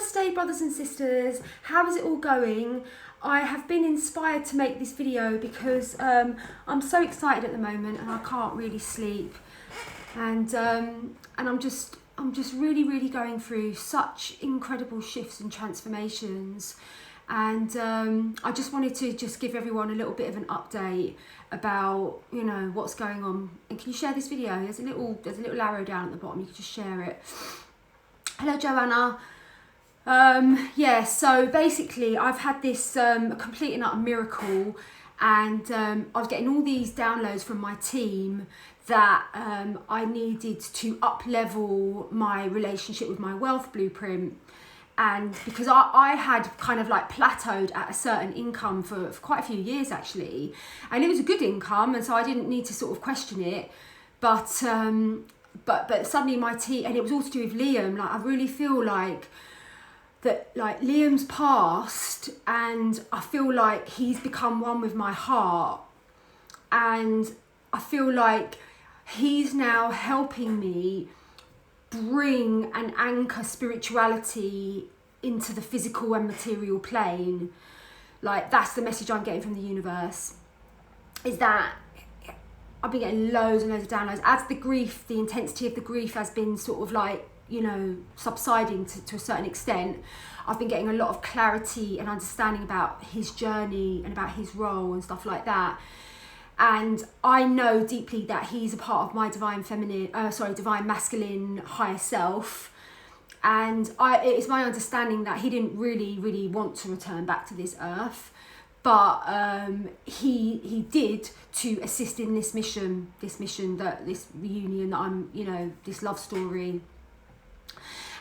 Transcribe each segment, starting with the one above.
Namaste, brothers and sisters. How is it all going? I have been inspired to make this video because I'm so excited at the moment and I can't really sleep, and I'm just really going through such incredible shifts and transformations, and I just wanted to just give everyone a little bit of an update about, you know, what's going on. And can you share this video? There's a little arrow down at the bottom. You can just share it. Hello, Joanna. Yeah, so basically I've had this complete and utter miracle, and I was getting all these downloads from my team that I needed to up-level my relationship with my wealth blueprint. And because I had kind of like plateaued at a certain income for quite a few years actually, and it was a good income, and so I didn't need to sort of question it, but suddenly my team, and it was all to do with Liam, like I really feel like that, like Liam's passed and I feel like he's become one with my heart, and I feel like he's now helping me bring and anchor spirituality into the physical and material plane. Like that's the message I'm getting from the universe, is that I've been getting loads and loads of downloads as the intensity of the grief has been sort of like, you know, subsiding to a certain extent. I've been getting a lot of clarity and understanding about his journey and about his role and stuff like that. And I know deeply that he's a part of my divine masculine higher self. And it's my understanding that he didn't really want to return back to this earth, but he did to assist in this mission, this reunion that I'm, you know, this love story.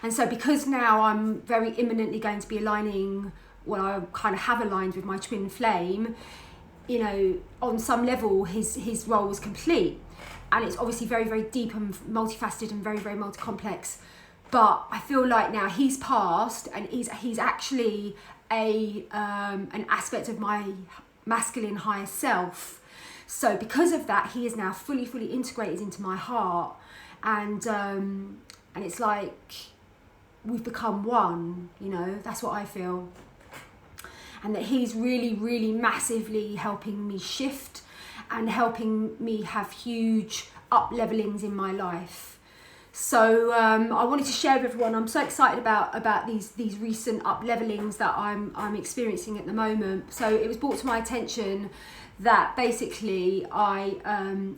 And so because now I'm very imminently going to be aligning, well, I kind of have aligned with my twin flame, you know, on some level his role was complete, and it's obviously very deep and multifaceted and very multi-complex. But I feel like now he's passed, and he's actually an aspect of my masculine higher self. So because of that, he is now fully integrated into my heart, and it's like we've become one, you know. That's what I feel. And that he's really massively helping me shift and helping me have huge up-levelings in my life. So I wanted to share with everyone. I'm so excited about these recent up-levelings that I'm experiencing at the moment. So it was brought to my attention that basically I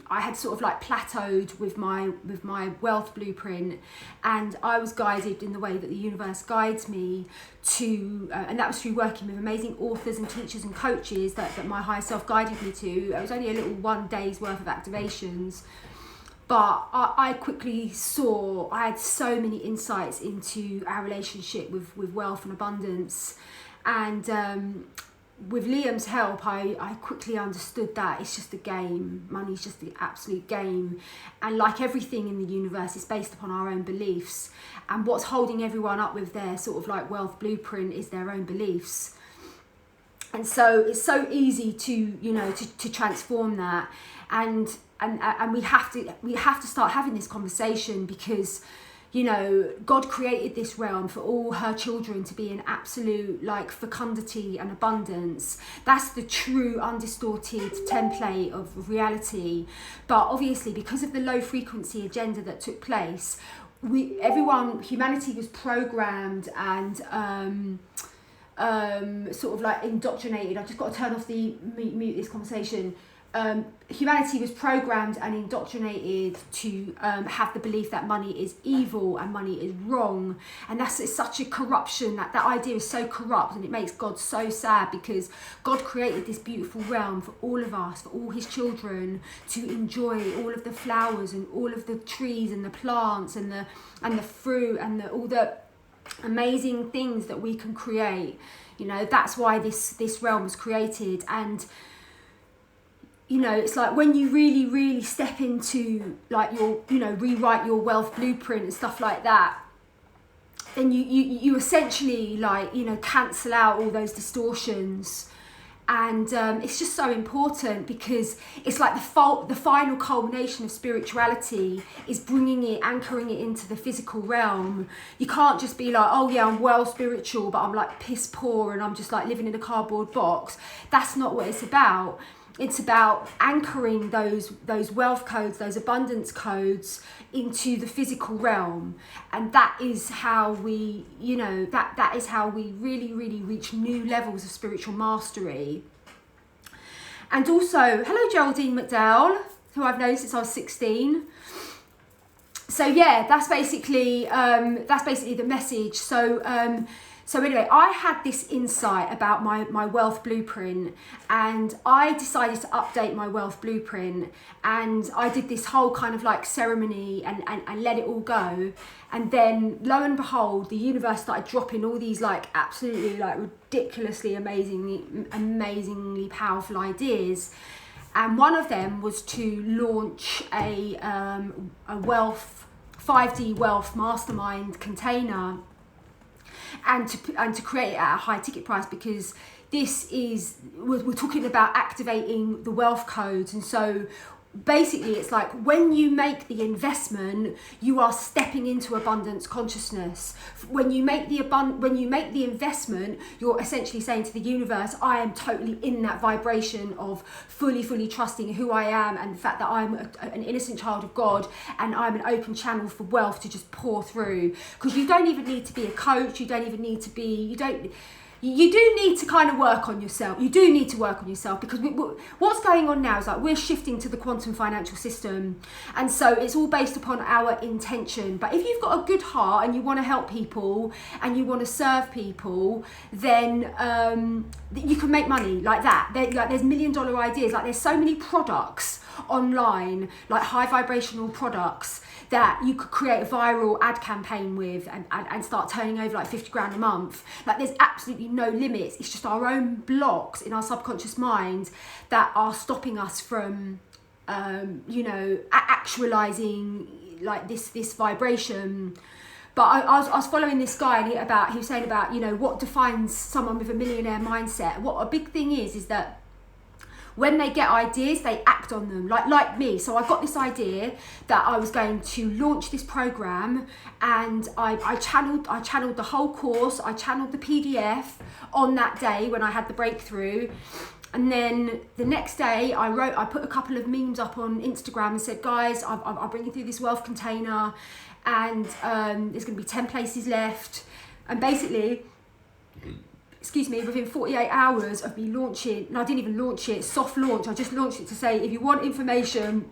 had sort of like plateaued with my wealth blueprint, and I was guided in the way that the universe guides me to, and that was through working with amazing authors and teachers and coaches that my higher self guided me to. It was only a little 1 day's worth of activations, but I quickly saw, I had so many insights into our relationship with wealth and abundance, and with Liam's help, I quickly understood that it's just a game. Money's just the absolute game. And like everything in the universe, it's based upon our own beliefs. And what's holding everyone up with their sort of like wealth blueprint is their own beliefs. And so it's so easy to, you know, to transform that. And we have to start having this conversation, because, you know, God created this realm for all her children to be in absolute like fecundity and abundance. That's the true undistorted template of reality. But obviously, because of the low frequency agenda that took place, humanity was programmed and sort of like indoctrinated. I've just got to turn off the mute this conversation. Humanity was programmed and indoctrinated to have the belief that money is evil and money is wrong, and it's such a corruption. That idea is so corrupt, and it makes God so sad, because God created this beautiful realm for all of us, for all his children to enjoy all of the flowers and all of the trees and the plants and the fruit and all the amazing things that we can create. You know, that's why this realm was created. And you know, it's like when you really step into like your, you know, rewrite your wealth blueprint and stuff like that, then you essentially like, you know, cancel out all those distortions, And it's just so important, because it's like the final culmination of spirituality is bringing it, anchoring it into the physical realm. You can't just be like, oh yeah, I'm well spiritual, but I'm like piss poor and I'm just like living in a cardboard box. That's not what it's about. It's about anchoring those wealth codes, those abundance codes into the physical realm. And that is how we, you know, that is how we really, really reach new levels of spiritual mastery. And also, hello Geraldine McDowell, who I've known since I was 16. So yeah, that's basically the message. So anyway, I had this insight about my wealth blueprint, and I decided to update my wealth blueprint, and I did this whole kind of like ceremony and let it all go. And then lo and behold, the universe started dropping all these like absolutely like ridiculously amazingly powerful ideas. And one of them was to launch a wealth 5D wealth mastermind container, and to create it at a high ticket price, because we're talking about activating the wealth codes. And so basically it's like when you make the investment, you are stepping into abundance consciousness. When you make the investment, you're essentially saying to the universe, I am totally in that vibration of fully trusting who I am, and the fact that I'm an innocent child of God, and I'm an open channel for wealth to just pour through. Because you don't even need to be a coach, you do need to kind of work on yourself. You do need to work on yourself, because what's going on now is like we're shifting to the quantum financial system. And so it's all based upon our intention. But if you've got a good heart and you want to help people and you want to serve people, then you can make money like that. There's $1 million ideas. Like there's so many products online, like high vibrational products, that you could create a viral ad campaign with and start turning over like 50 grand a month. Like there's absolutely no limits. It's just our own blocks in our subconscious mind that are stopping us from, actualizing like this vibration. But I was following this guy, and he was saying about, what defines someone with a millionaire mindset. What a big thing is that when they get ideas, they act on them, like me. So I got this idea that I was going to launch this program, and I channeled the whole course, I channeled the PDF on that day when I had the breakthrough. And then the next day I put a couple of memes up on Instagram and said, guys, I'll bring you through this wealth container, and there's going to be 10 places left. And basically, within 48 hours of me launching, and I didn't even launch it, soft launch, I just launched it to say, if you want information,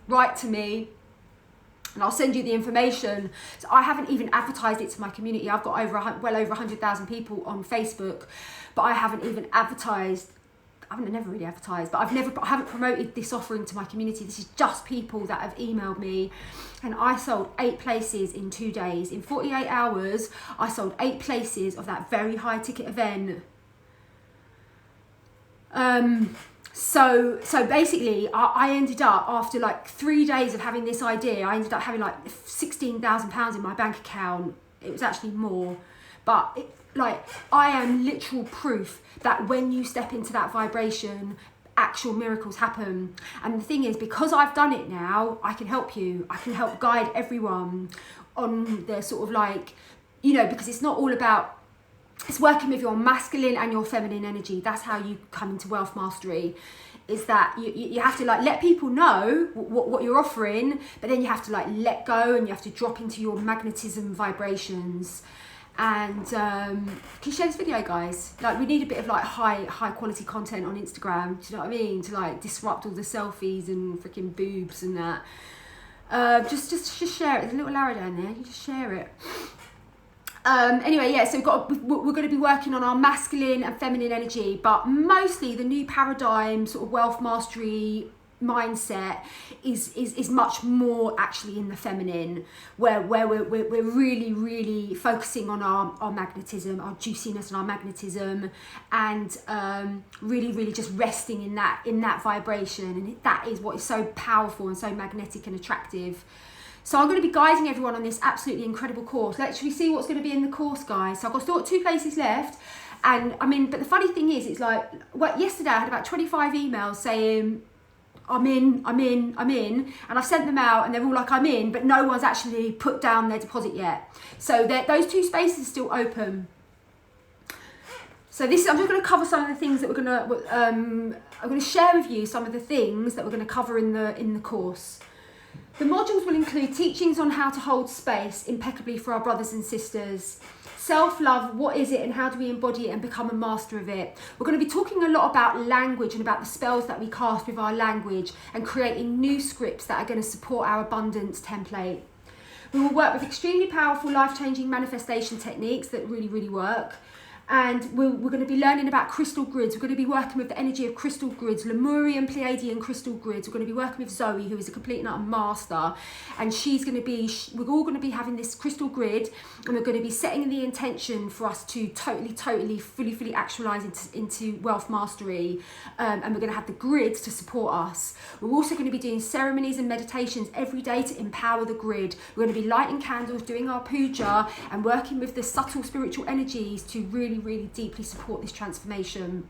write to me and I'll send you the information. So I haven't even advertised it to my community. I've got well over 100,000 people on Facebook, but I haven't even advertised. I've never really advertised, but I haven't promoted this offering to my community. This is just people that have emailed me. And I sold 8 places in 2 days. In 48 hours, I sold 8 places of that very high ticket event. So basically, I ended up, after like 3 days of having this idea, I ended up having like £16,000 in my bank account. It was actually more, but I am literal proof that when you step into that vibration, actual miracles happen. And the thing is, because I've done it now, I can help you. I can help guide everyone on their sort of like, because it's not all about, it's working with your masculine and your feminine energy. That's how you come into wealth mastery, is that you have to like let people know what you're offering, but then you have to like let go, and you have to drop into your magnetism vibrations. And can you share this video, guys? Like, we need a bit of like high quality content on Instagram, do you know what I mean, to like disrupt all the selfies and freaking boobs and that. Just share it. There's a little arrow down there, you just share it. Anyway, yeah, so we're going to be working on our masculine and feminine energy, but mostly the new paradigm sort of wealth mastery mindset is much more actually in the feminine, where we're really focusing on our magnetism, our juiciness and our magnetism, and really just resting in that vibration. And that is what is so powerful and so magnetic and attractive. So I'm going to be guiding everyone on this absolutely incredible course. Let's see what's going to be in the course, guys. So I've still got 2 places left, And I mean, but the funny thing is, it's like, well, yesterday I had about 25 emails saying, I'm in, and I've sent them out and they're all like, I'm in, but no one's actually put down their deposit yet. So those 2 spaces are still open. So I'm just going to cover some of the things that we're going to, I'm going to share with you some of the things that we're going to cover in the course. The modules will include teachings on how to hold space impeccably for our brothers and sisters. Self-love, what is it and how do we embody it and become a master of it? We're going to be talking a lot about language and about the spells that we cast with our language and creating new scripts that are going to support our abundance template. We will work with extremely powerful life-changing manifestation techniques that really, really work. And we're going to be learning about crystal grids. We're going to be working with the energy of crystal grids, Lemurian, Pleiadian crystal grids. We're going to be working with Zoe, who is a complete and utter master. And we're all going to be having this crystal grid, and we're going to be setting the intention for us to totally, fully actualize into wealth mastery. And we're going to have the grids to support us. We're also going to be doing ceremonies and meditations every day to empower the grid. We're going to be lighting candles, doing our puja, and working with the subtle spiritual energies to really deeply support this transformation.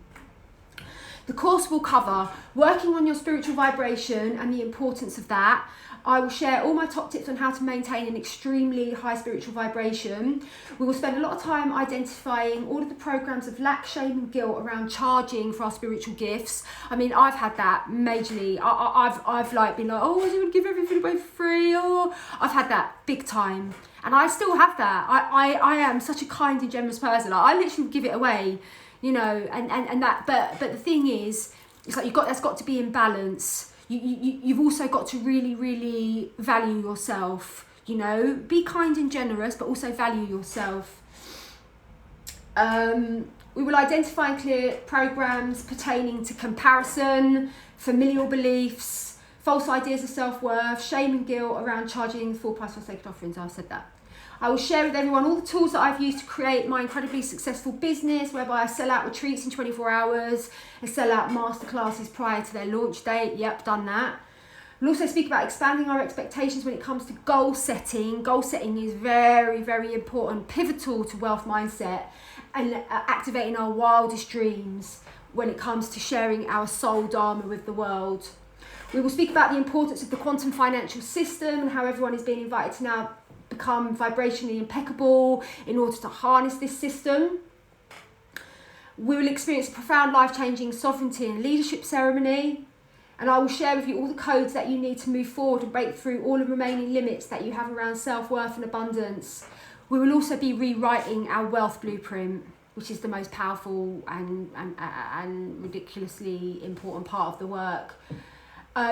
The course will cover working on your spiritual vibration and the importance of that. I will share all my top tips on how to maintain an extremely high spiritual vibration. We will spend a lot of time identifying all of the programs of lack, shame and guilt around charging for our spiritual gifts. I mean, I've had that majorly. I've like been like, oh, I want to give everything away for free. Oh, I've had that big time. And I still have that. I am such a kind and generous person. Like, I literally give it away, you know, and that, but the thing is, it's like that's got to be in balance. You've also got to really value yourself, you know, be kind and generous, but also value yourself. We will identify and clear programs pertaining to comparison, familial beliefs, false ideas of self-worth, shame and guilt around charging full price for sacred offerings. I've said that. I will share with everyone all the tools that I've used to create my incredibly successful business, whereby I sell out retreats in 24 hours and sell out masterclasses prior to their launch date. Yep, done that. We'll also speak about expanding our expectations when it comes to goal setting. Goal setting is very important, pivotal to wealth mindset, and activating our wildest dreams when it comes to sharing our soul dharma with the world. We will speak about the importance of the quantum financial system and how everyone is being invited to now become vibrationally impeccable in order to harness this system. We will experience a profound life-changing sovereignty and leadership ceremony, and I will share with you all the codes that you need to move forward and break through all the remaining limits that you have around self-worth and abundance. We will also be rewriting our wealth blueprint, which is the most powerful and ridiculously important part of the work.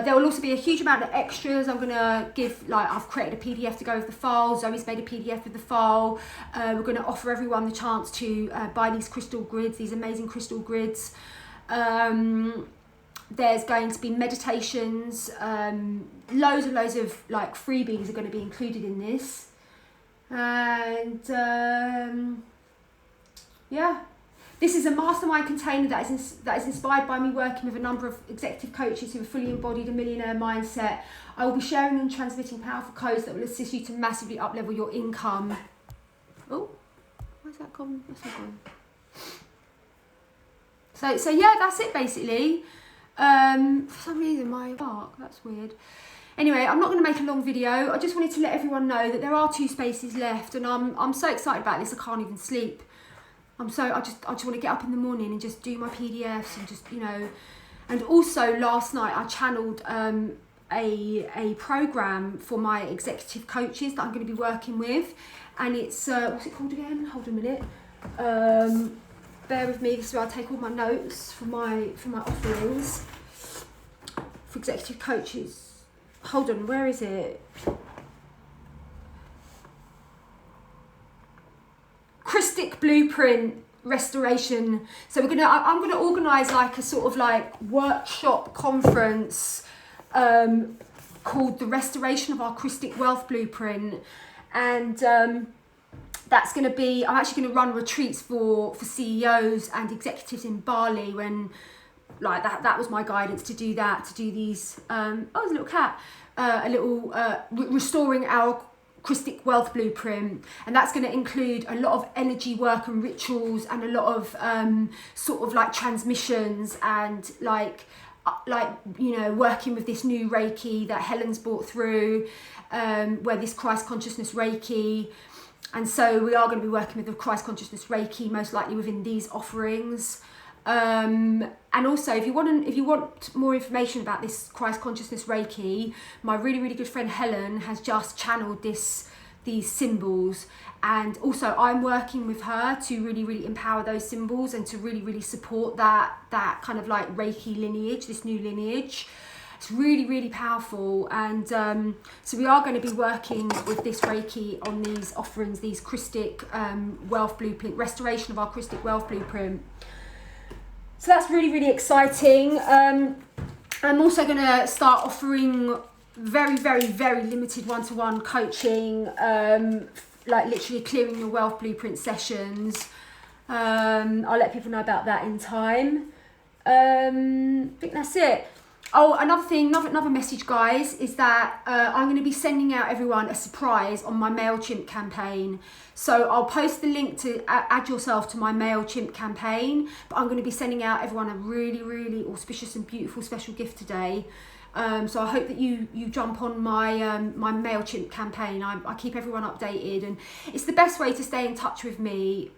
There will also be a huge amount of extras. I'm going to give, like, I've created a PDF to go with the file. Zoe's made a PDF with the file. We're going to offer everyone the chance to buy these crystal grids, these amazing crystal grids. There's going to be meditations. Loads of like freebies are going to be included in this. And yeah. This is a mastermind container that is inspired by me working with a number of executive coaches who have fully embodied a millionaire mindset. I will be sharing and transmitting powerful codes that will assist you to massively uplevel your income. Oh, where's that gone? Where's that gone? So yeah, that's it basically. For some reason my dark, that's weird. Anyway, I'm not going to make a long video. I just wanted to let everyone know that there are 2 spaces left, and I'm so excited about this I can't even sleep. I just want to get up in the morning and just do my PDFs and just, you know. And also last night I channeled a program for my executive coaches that I'm going to be working with, and it's what's it called again? Hold on a minute. Bear with me. This is where I take all my notes for my offerings for executive coaches. Hold on, where is it? Christic Blueprint Restoration. So I'm gonna organise like a sort of like workshop conference called the Restoration of Our Christic Wealth Blueprint, and that's going to be, I'm actually going to run retreats for CEOs and executives in Bali, when like that was my guidance to do that, to do these oh, there's a little cat, restoring our Christic Wealth Blueprint, and that's going to include a lot of energy work and rituals, and a lot of sort of like transmissions, and like you know, working with this new Reiki that Helen's brought through, where this Christ consciousness Reiki. And so we are going to be working with the Christ consciousness Reiki, most likely within these offerings. And also, if you want more information about this Christ consciousness Reiki, my really, really good friend Helen has just channeled these symbols. And also I'm working with her to really, really empower those symbols, and to really, really support that kind of like Reiki lineage, this new lineage. It's really, really powerful. And so we are going to be working with this Reiki on these offerings, these Christic Wealth Blueprint, restoration of our Christic Wealth Blueprint. So that's really, really exciting. I'm also going to start offering very, very, very limited one-to-one coaching, like literally clearing your wealth blueprint sessions. I'll let people know about that in time. I think that's it. Oh, another thing, another message, guys, is that I'm going to be sending out everyone a surprise on my MailChimp campaign. So I'll post the link to add yourself to my MailChimp campaign, but I'm going to be sending out everyone a really, really auspicious and beautiful special gift today. So I hope that you jump on my my MailChimp campaign. I keep everyone updated, and it's the best way to stay in touch with me,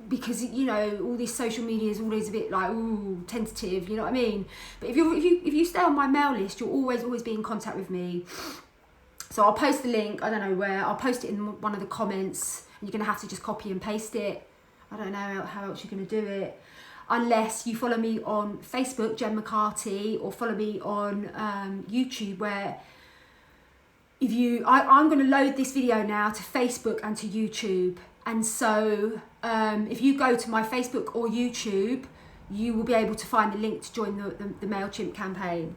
because you know all this social media is always a bit like ooh, tentative, you know what I mean? But if you stay on my mail list, you'll always be in contact with me. So I'll post the link, I don't know where, I'll post it in one of the comments, and you're gonna have to just copy and paste it. I don't know how else you're gonna do it, unless you follow me on Facebook, Jen McCarthy, or follow me on YouTube, where I'm going to load this video now to Facebook and to YouTube. And so if you go to my Facebook or YouTube, you will be able to find the link to join the MailChimp campaign.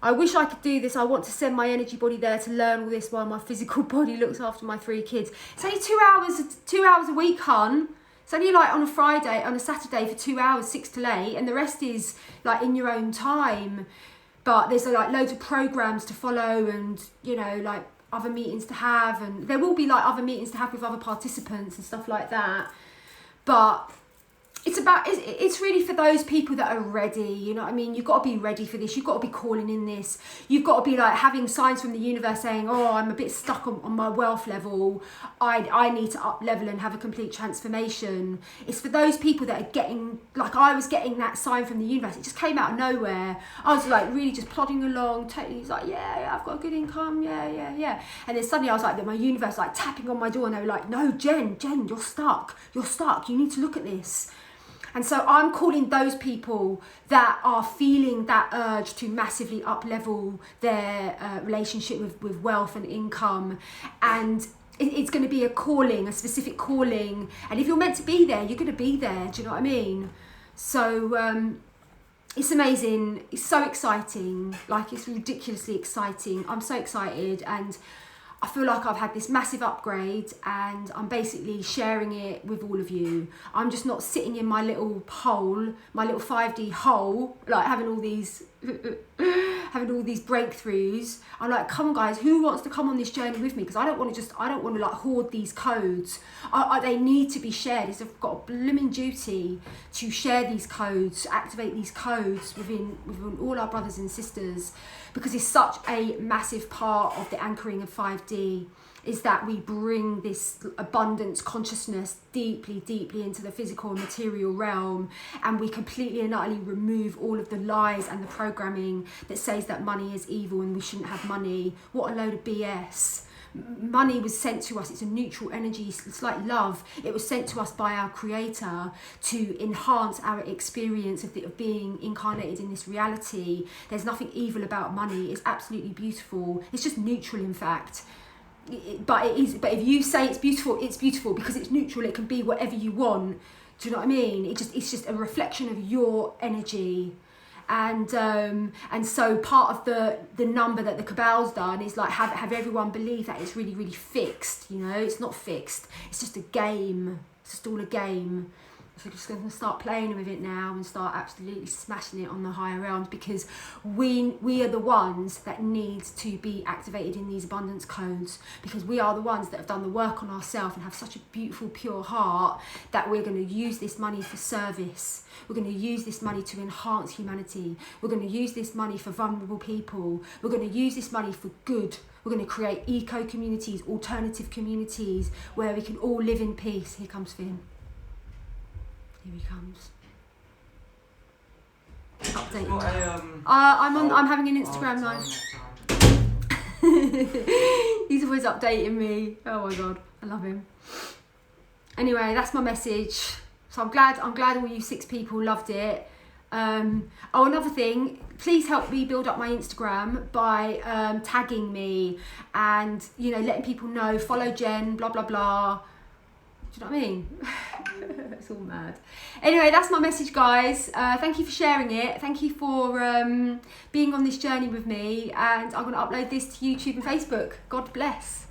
I wish I could do this. I want to send my energy body there to learn all this while my physical body looks after my 3 kids. It's only 2 hours a week, hun. It's only like on a Saturday for 2 hours, 6 till 8, and the rest is like in your own time. But there's like loads of programs to follow, and you know, like other meetings to have, and there will be like other meetings to have with other participants and stuff like that. But it's really for those people that are ready, you know what I mean? You've got to be ready for this. You've got to be calling in this. You've got to be like having signs from the universe saying, oh, I'm a bit stuck on my wealth level. I need to up level and have a complete transformation. It's for those people that are getting, like I was getting that sign from the universe. It just came out of nowhere. I was like really just plodding along. Totally was like, yeah, I've got a good income. Yeah. And then suddenly I was like, my universe like tapping on my door, and they were like, no, Jen, you're stuck. You need to look at this. And so I'm calling those people that are feeling that urge to massively up-level their relationship with wealth and income. And it's going to be a calling, a specific calling. And if you're meant to be there, you're going to be there. Do you know what I mean? So it's amazing. It's so exciting. Like, it's ridiculously exciting. I'm so excited. And I feel like I've had this massive upgrade, and I'm basically sharing it with all of you. I'm just not sitting in my little hole, my little 5D hole, like having all these breakthroughs. I'm like, come on guys, who wants to come on this journey with me? Because I don't want to like hoard these codes. They need to be shared. I've got a blooming duty to share these codes, to activate these codes within all our brothers and sisters, because it's such a massive part of the anchoring of 5D, is that we bring this abundance consciousness deeply into the physical and material realm, and we completely and utterly remove all of the lies and the programming that says that money is evil and we shouldn't have money. What a load of BS. Money was sent to us, it's a neutral energy, it's like love. It was sent to us by our creator to enhance our experience of being incarnated in this reality. There's nothing evil about money, it's absolutely beautiful. It's just neutral, in fact. But if you say it's beautiful because it's neutral. It can be whatever you want. Do you know what I mean? It's just a reflection of your energy. And so part of the number that the Kabbal's done is like have everyone believe that it's really fixed. You know, it's not fixed. It's just a game. It's just all a game. So we're just going to start playing with it now and start absolutely smashing it on the higher realms, because we are the ones that need to be activated in these abundance codes, because we are the ones that have done the work on ourselves and have such a beautiful, pure heart that we're going to use this money for service. We're going to use this money to enhance humanity. We're going to use this money for vulnerable people. We're going to use this money for good. We're going to create eco communities, alternative communities where we can all live in peace. Here comes Finn. Here he comes. Updating. I'm having an Instagram live. He's always updating me. Oh my god, I love him. Anyway, that's my message. So I'm glad all you 6 people loved it. Another thing, please help me build up my Instagram by tagging me and, you know, letting people know, follow Jen, blah blah blah. Do you know what I mean? It's all mad. Anyway, that's my message, guys. Thank you for sharing it. Thank you for being on this journey with me, and I'm going to upload this to YouTube and Facebook. God bless.